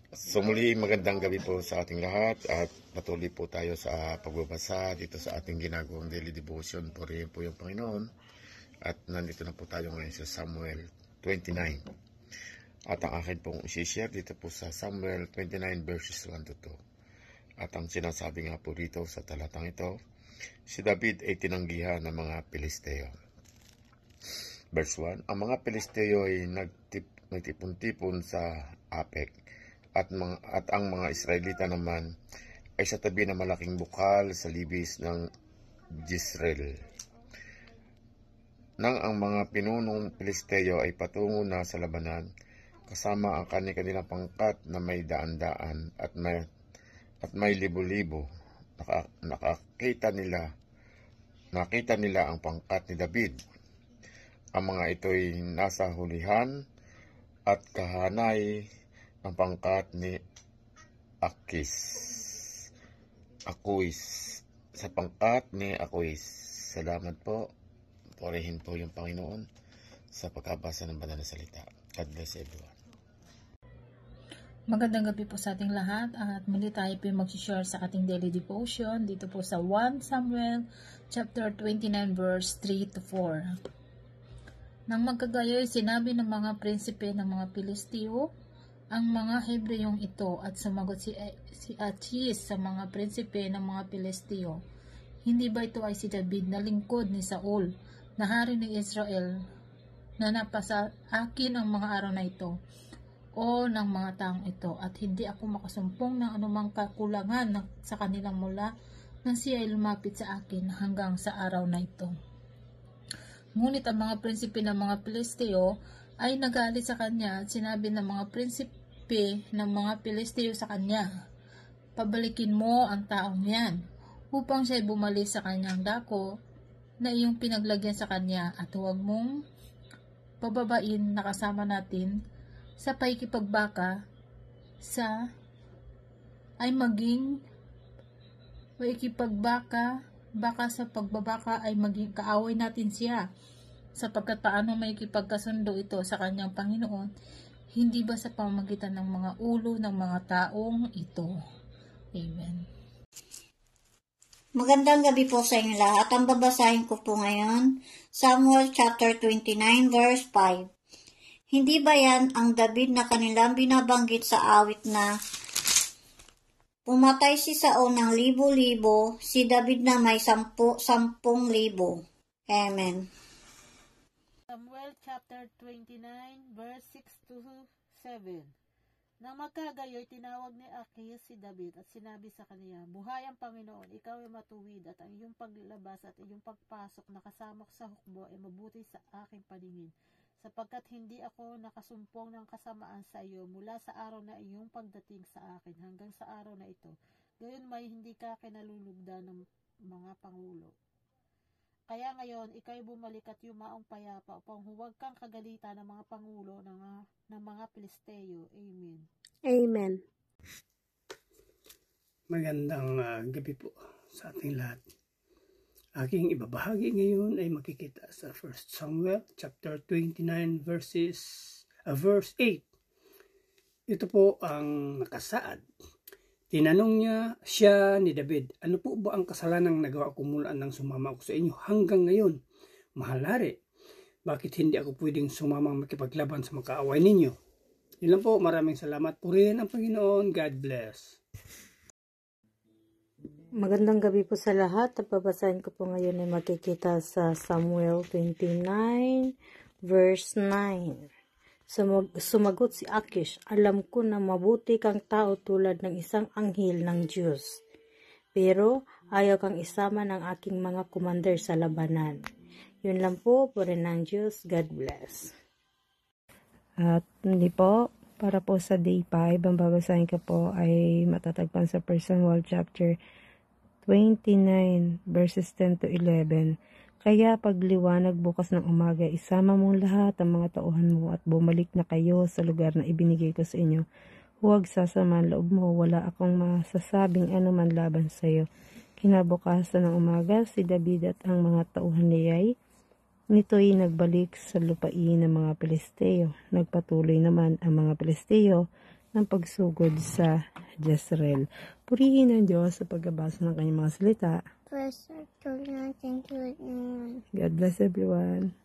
So muli, magandang gabi po sa ating lahat at patuloy po tayo sa pagbabasa dito sa ating ginagawang daily devotion. Purihin po yung Panginoon at nandito na po tayo ngayon sa Samuel 29. At ang akin pong isi-share dito po sa Samuel 29 verses 1 to 2. At ang sinasabi nga po dito sa talatang ito, si David ay tinanggihan ng mga Pilisteo. Verse 1, ang mga Pilisteo ay nagtipon-tipon sa Apek. At ang mga Israelita naman ay sa tabi ng malaking bukal sa libis ng Jezreel. Nang ang mga pinunong Pilisteo ay patungo na sa labanan, kasama ang kanilang pangkat na may daan-daan at may libo-libo, nakita nila ang pangkat ni David. Ang mga ito'y nasa hulihan at kahanay ang pangkat ni Aquis sa pangkat ni Aquis. Salamat po. Purihin po yung Panginoon sa pagkabasa ng banal na salita. God bless everyone. Magandang gabi po sa ating lahat at muli tayo po mag-share sa ating daily devotion dito po sa 1 Samuel chapter 29 verse 3 to 4. Nang magkagayoy, sinabi ng mga prinsipe ng mga Pilisteo ang mga Hebreyong ito at sumagot si Achis sa mga prinsipe ng mga Pilisteo. Hindi ba ito ay si David na lingkod ni Saul na hari ng Israel na napasa akin ang mga araw na ito o ng mga taong ito at hindi ako makasumpong ng anumang kakulangan sa kanilang mula nang siya ay lumapit sa akin hanggang sa araw na ito. Ngunit ang mga prinsipe ng mga Pilisteo ay nagalit sa kanya at sinabi ng mga prinsipe ng mga Pilisteo sa kanya, pabalikin mo ang taong yan upang siya bumalik sa kanyang dako na iyong pinaglagyan sa kanya at huwag mong pababain na kasama natin sa pakikipagbaka baka sa pagbabaka ay maging kaaway natin siya, sapagkat paano may kipagkasundo ito sa kanyang Panginoon, hindi ba sa pamamagitan ng mga ulo ng mga taong ito? Amen. Magandang gabi po sa inyo lahat. Ang babasahin ko po ngayon, Samuel chapter 29 verse 5. Hindi ba yan ang David na kanilang binabanggit sa awit na pumatay si Saul ng libo-libo, si David na may 10,000? Amen. Samuel chapter 29 verse 6 to 7. Nang magkagayoy, tinawag ni Achis si David at sinabi sa kaniya, buhay ang Panginoon, ikaw ay matuwid at ang iyong paglabas at iyong pagpasok na kasama sa hukbo ay mabuti sa aking paningin, sapagkat hindi ako nakasumpong ng kasamaan sa iyo mula sa araw na iyong pagdating sa akin hanggang sa araw na ito. Gayon may hindi ka kinalulugdan ng mga pangulo. Kaya ngayon, ikaw'y bumalik at yumaong payapa upang huwag kang kagalitan ng mga pangulo ng mga Pilisteo. Amen. Amen. Magandang gabi po sa ating lahat. Aking ibabahagi ngayon ay makikita sa 1 Samuel chapter 29 verse 8. Ito po ang nakasaad. Tinanong siya ni David, ano po ba ang kasalanang nagawa ko mula nang sumama ako sa inyo hanggang ngayon? Mahal hari, bakit hindi ako pwedeng sumamang makipaglaban sa makaaway ninyo? Yun lang po, maraming salamat. Purihin ang Panginoon. God bless. Magandang gabi po sa lahat. Ang babasahin ko po ngayon ay makikita sa Samuel 29 verse 9. Sumagot si Achis, alam ko na mabuti kang tao tulad ng isang anghel ng Diyos, pero ayaw kang isama ng aking mga commander sa labanan. Yun lang po, purihin ng Diyos. God bless. At hindi po, para po sa day 5, ang babasahin ko po ay matatagpan sa 1 Samuel chapter 29 verses 10 to 11. Kaya pagliwanag bukas ng umaga, isama mong lahat ang mga tauhan mo at bumalik na kayo sa lugar na ibinigay ko sa inyo. Huwag sasama ang loob mo, wala akong masasabing anuman laban sa iyo. Kinabukasan ng umaga, si David at ang mga tauhan niya'y nito'y nagbalik sa lupain ng mga Pilisteo. Nagpatuloy naman ang mga Pilisteo ng pagsugod sa Jezreel. Purihin ang Diyos sa pagbabasa ng kanyang mga salita. First, thank you. God bless everyone.